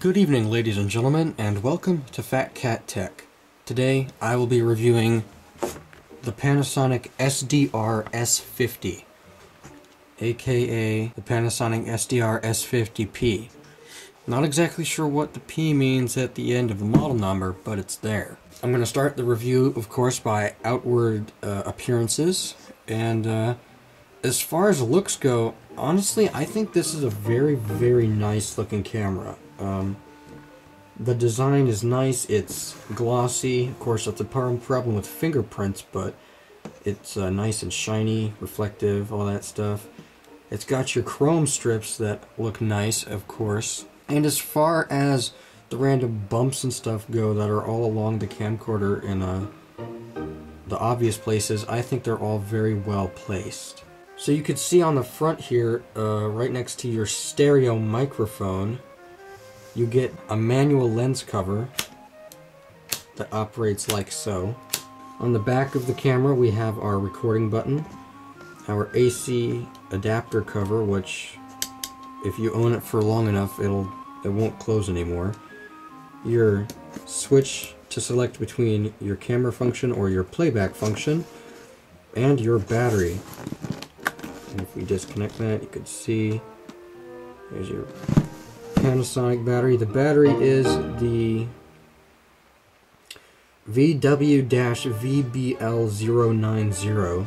Good evening, ladies and gentlemen, and welcome to Fat Cat Tech. Today, I will be reviewing the Panasonic SDR-S50, aka the Panasonic SDR-S50P. Not exactly sure what the P means at the end of the model number, but it's there. I'm going to start the review, of course, by outward appearances, and as far as looks go, honestly, I think this is a very, very nice looking camera. The design is nice, it's glossy. Of course, that's a problem with fingerprints, but it's nice and shiny, reflective, all that stuff. It's got your chrome strips that look nice, of course. And as far as the random bumps and stuff go that are all along the camcorder in the obvious places, I think they're all very well placed. So you can see on the front here, right next to your stereo microphone, you get a manual lens cover that operates like so. On the back of the camera we have our recording button, our AC adapter cover, which if you own it for long enough it won't close anymore. Your switch to select between your camera function or your playback function, and your battery. And if we disconnect that, you can see there's your Panasonic battery. The battery is the VW-VBL090.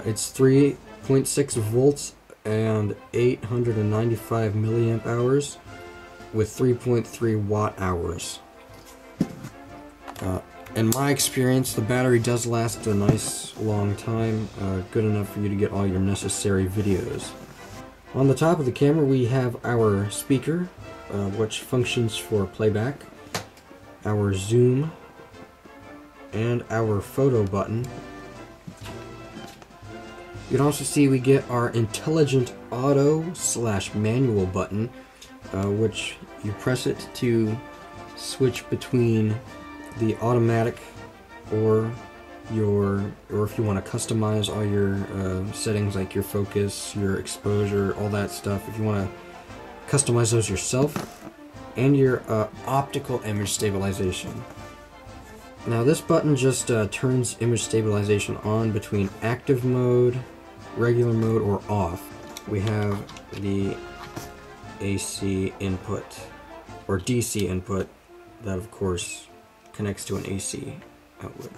It's 3.6 volts and 895 milliamp hours with 3.3 watt hours. In my experience, the battery does last a nice long time, good enough for you to get all your necessary videos. On the top of the camera we have our speaker, which functions for playback, our zoom, and our photo button. You can also see we get our intelligent auto/manual button, which you press it to switch between the automatic or if you want to customize all your settings, like your focus, your exposure, all that stuff. If you want to customize those yourself, and your optical image stabilization. Now this button just turns image stabilization on between active mode, regular mode, or off. We have the AC input, or DC input, that of course connects to an AC outlet.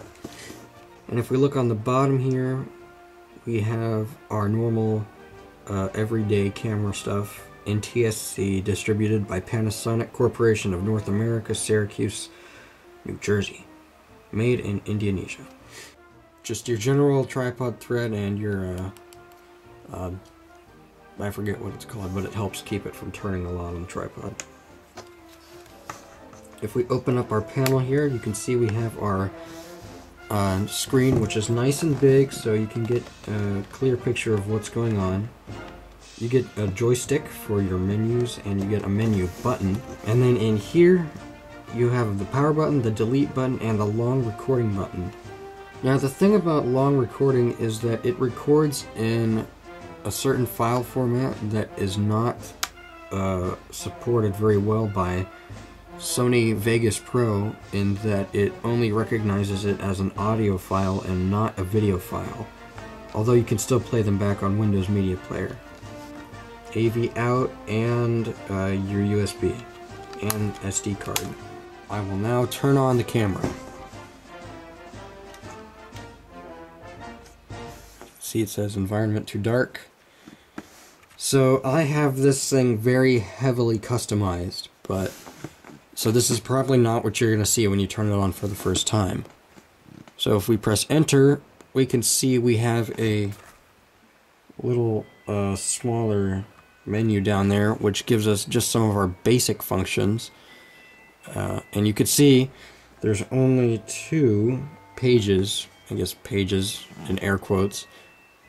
And if we look on the bottom here, we have our normal everyday camera stuff, NTSC, distributed by Panasonic Corporation of North America, Syracuse, New Jersey. Made in Indonesia. Just your general tripod thread and your, I forget what it's called, but it helps keep it from turning a lot on the tripod. If we open up our panel here, you can see we have our screen, which is nice and big, so you can get a clear picture of what's going on. You get a joystick for your menus, and you get a menu button. And then in here, you have the power button, the delete button, and the long recording button. Now the thing about long recording is that it records in a certain file format that is not supported very well by Sony Vegas Pro, in that it only recognizes it as an audio file and not a video file, although you can still play them back on Windows Media Player. AV out, and your USB and SD card. I will now turn on the camera. See, it says environment too dark. So I have this thing very heavily customized, but so this is probably not what you're going to see when you turn it on for the first time. So if we press enter, we can see we have a little smaller menu down there, which gives us just some of our basic functions. And you can see there's only 2 pages, I guess pages in air quotes,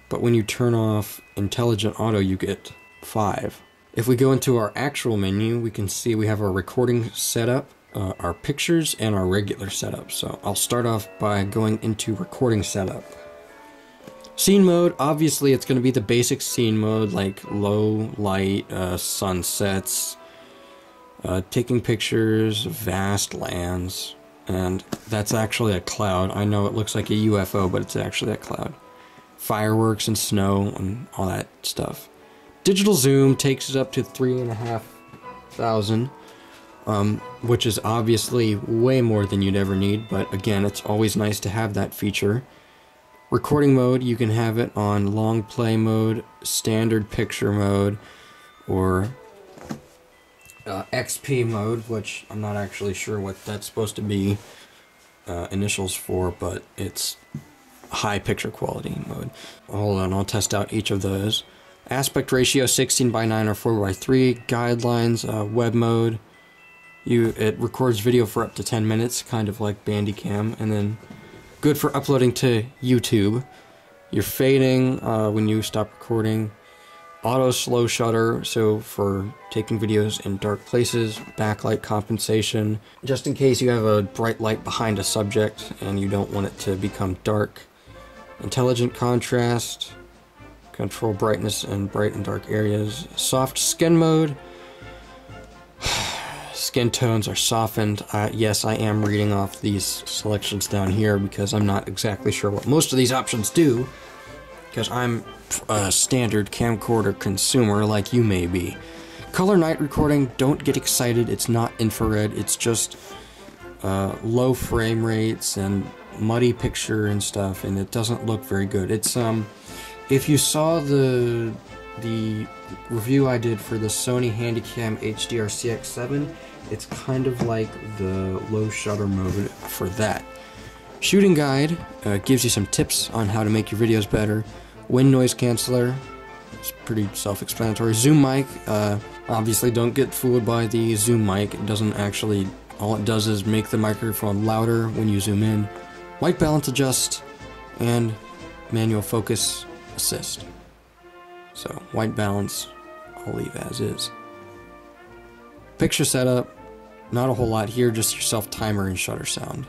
but when you turn off Intelligent Auto you get 5. If we go into our actual menu, we can see we have our recording setup, our pictures, and our regular setup. So I'll start off by going into recording setup. Scene mode, obviously it's going to be the basic scene mode, like low light, sunsets, taking pictures of vast lands, and that's actually a cloud. I know it looks like a UFO, but it's actually a cloud. Fireworks and snow and all that stuff. Digital zoom takes it up to 3,500, which is obviously way more than you'd ever need, but again, it's always nice to have that feature. Recording mode, you can have it on long play mode, standard picture mode, or XP mode, which I'm not actually sure what that's supposed to be initials for, but it's high picture quality mode. Hold on, I'll test out each of those. Aspect ratio 16:9 or 4:3. Guidelines, web mode. It records video for up to 10 minutes, kind of like Bandicam, and then good for uploading to YouTube. You're fading when you stop recording. Auto slow shutter, so for taking videos in dark places. Backlight compensation, just in case you have a bright light behind a subject and you don't want it to become dark. Intelligent contrast, control brightness in bright and dark areas. Soft skin mode, skin tones are softened. Yes, I am reading off these selections down here because I'm not exactly sure what most of these options do, because I'm a standard camcorder consumer like you may be. Color night recording, don't get excited, it's not infrared, it's just low frame rates and muddy picture and stuff, and it doesn't look very good. It's if you saw the review I did for the Sony Handycam HDR-CX7, it's kind of like the low shutter mode for that. Shooting guide gives you some tips on how to make your videos better. Wind noise canceller, it's pretty self-explanatory. Zoom mic, obviously don't get fooled by the zoom mic. It doesn't actually, all it does is make the microphone louder when you zoom in. White balance adjust, and manual focus assist. So white balance, I'll leave as is. Picture setup, not a whole lot here, just your self timer and shutter sound.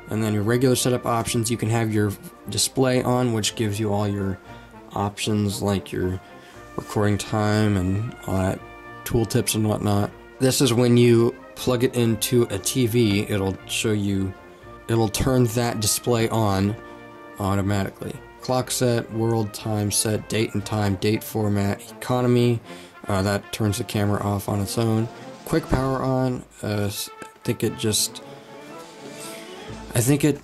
And then your regular setup options, you can have your display on, which gives you all your options like your recording time and all that, tooltips and whatnot. This is when you plug it into a TV, it'll show you, it'll turn that display on automatically. Clock set, world time set, date and time, date format, economy, that turns the camera off on its own. Quick power on, I think it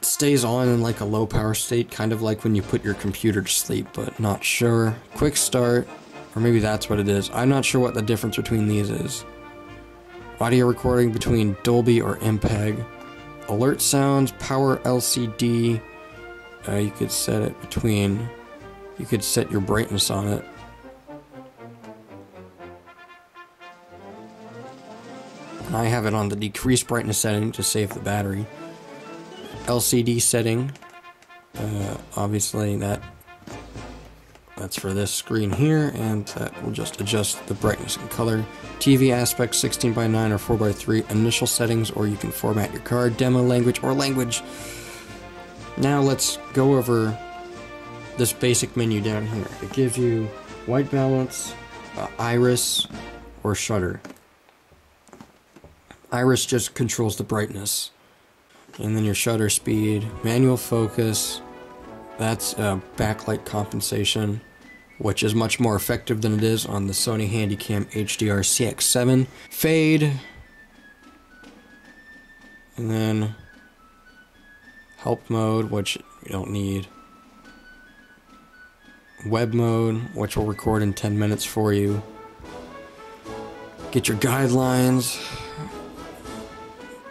stays on in like a low power state, kind of like when you put your computer to sleep, but not sure. Quick start, or maybe that's what it is. I'm not sure what the difference between these is. Audio recording between Dolby or MPEG. Alert sounds, power LCD. You could set it between, you could set your brightness on it. And I have it on the decreased brightness setting to save the battery. LCD setting, obviously that's for this screen here, and that will just adjust the brightness and color. TV aspect 16:9 or 4:3, initial settings, or you can format your card, demo language, or language. Now let's go over this basic menu down here. It gives you white balance, iris, or shutter. Iris just controls the brightness. And then your shutter speed, manual focus, that's backlight compensation, which is much more effective than it is on the Sony Handycam HDR-CX7. Fade, and then help mode, which you don't need. Web mode, which will record in 10 minutes for you. Get your guidelines.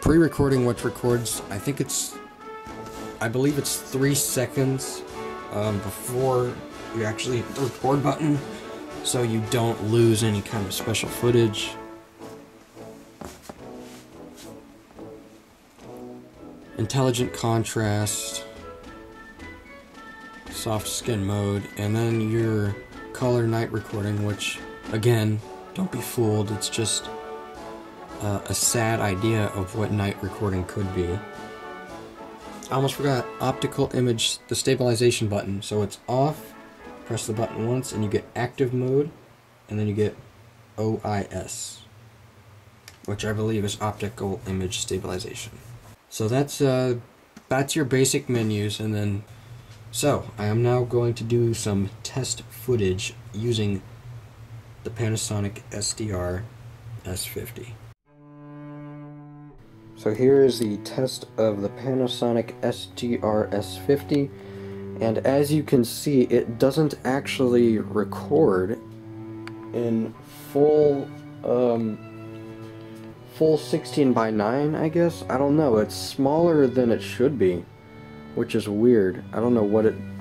Pre-recording, which records, I believe it's 3 seconds before you actually hit the record button, so you don't lose any kind of special footage. Intelligent contrast, soft skin mode, and then your color night recording, which, again, don't be fooled, it's just a sad idea of what night recording could be. I almost forgot, optical image, the stabilization button. So it's off, press the button once, and you get active mode, and then you get OIS, which I believe is Optical Image Stabilization. So that's your basic menus, and then I am now going to do some test footage using the Panasonic SDR-S50. So here is the test of the Panasonic SDR-S50, and as you can see, it doesn't actually record in full 16:9, I guess? I don't know, it's smaller than it should be, which is weird. I don't know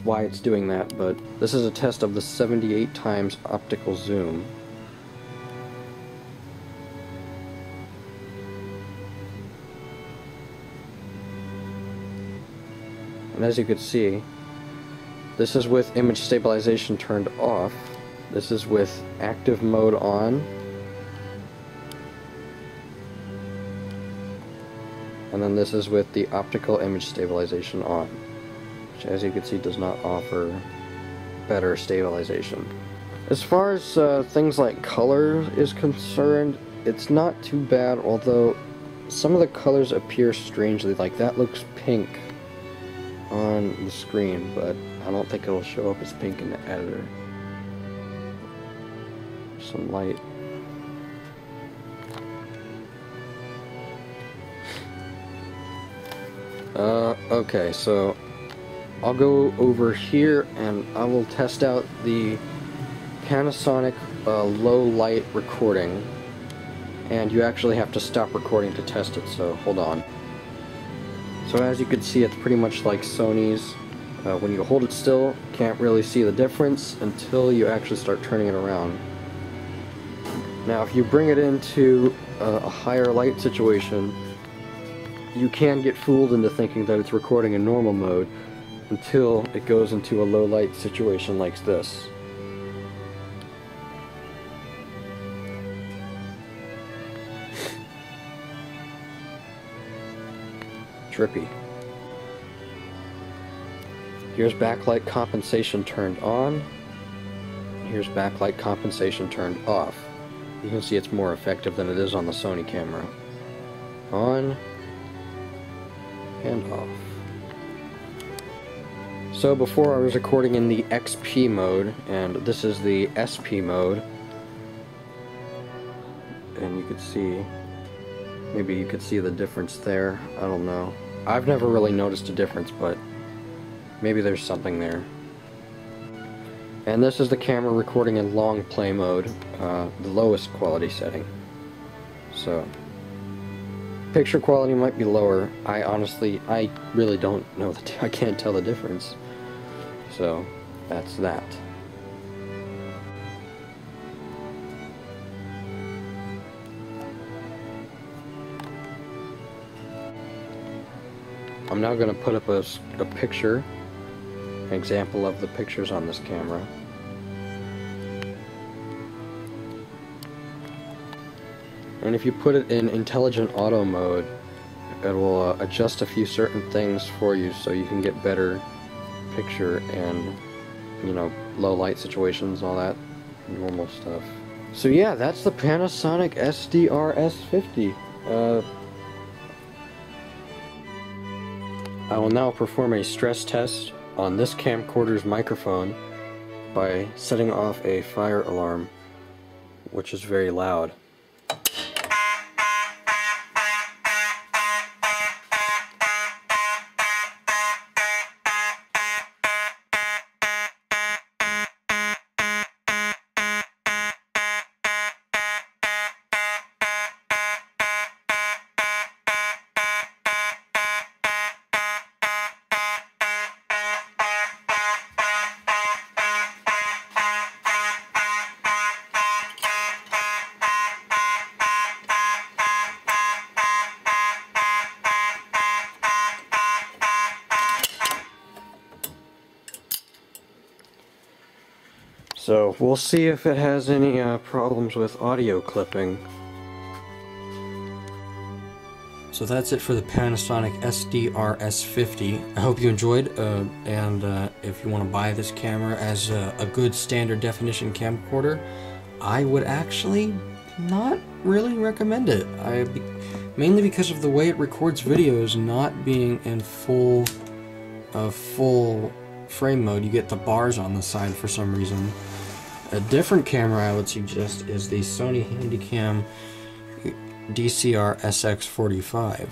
why it's doing that, but this is a test of the 78 times optical zoom. And as you can see, this is with image stabilization turned off. This is with active mode on. And then this is with the optical image stabilization on, which as you can see does not offer better stabilization. As far as things like color is concerned, it's not too bad, although some of the colors appear strangely. Like that looks pink on the screen, but I don't think it'll show up as pink in the editor. Some light. Okay, so I'll go over here and I will test out the Panasonic low light recording, and you actually have to stop recording to test it, so hold on. So as you can see, it's pretty much like Sony's. When you hold it still, can't really see the difference until you actually start turning it around. Now if you bring it into a higher light situation, you can get fooled into thinking that it's recording in normal mode until it goes into a low light situation like this. Trippy. Here's backlight compensation turned on. Here's backlight compensation turned off. You can see it's more effective than it is on the Sony camera. On and off. So before I was recording in the XP mode, and this is the SP mode, and you could see, maybe you could see the difference there, I don't know. I've never really noticed a difference, but maybe there's something there. And this is the camera recording in long play mode, the lowest quality setting. So picture quality might be lower. I really don't know I can't tell the difference. So that's that. I'm now going to put up a picture, an example of the pictures on this camera. And if you put it in intelligent auto mode, it will adjust a few certain things for you so you can get better picture and, you know, low light situations, all that normal stuff. So yeah, that's the Panasonic SDR-S50. I will now perform a stress test on this camcorder's microphone by setting off a fire alarm, which is very loud. So we'll see if it has any problems with audio clipping. So that's it for the Panasonic SDR-S50. I hope you enjoyed, and if you want to buy this camera as a good standard definition camcorder, I would actually not really recommend it. Mainly because of the way it records videos not being in full frame mode. You get the bars on the side for some reason. A different camera I would suggest is the Sony Handycam DCR SX45.